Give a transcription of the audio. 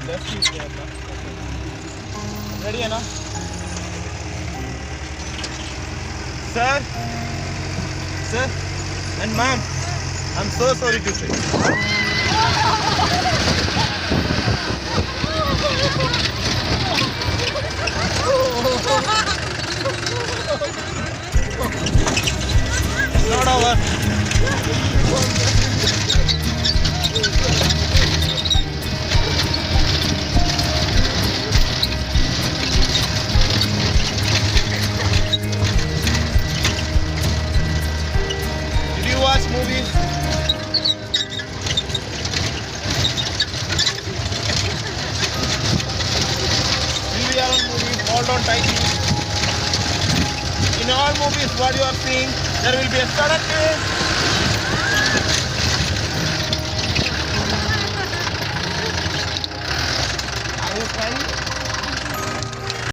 left seat there now. Ready, Anna? Sir? Sir? And ma'am, I'm so sorry to say. Not over. Did you watch movies? Will we are on movies, hold on tightly. In all movies, what you are seeing, there will be a sudden twist. Are you trying?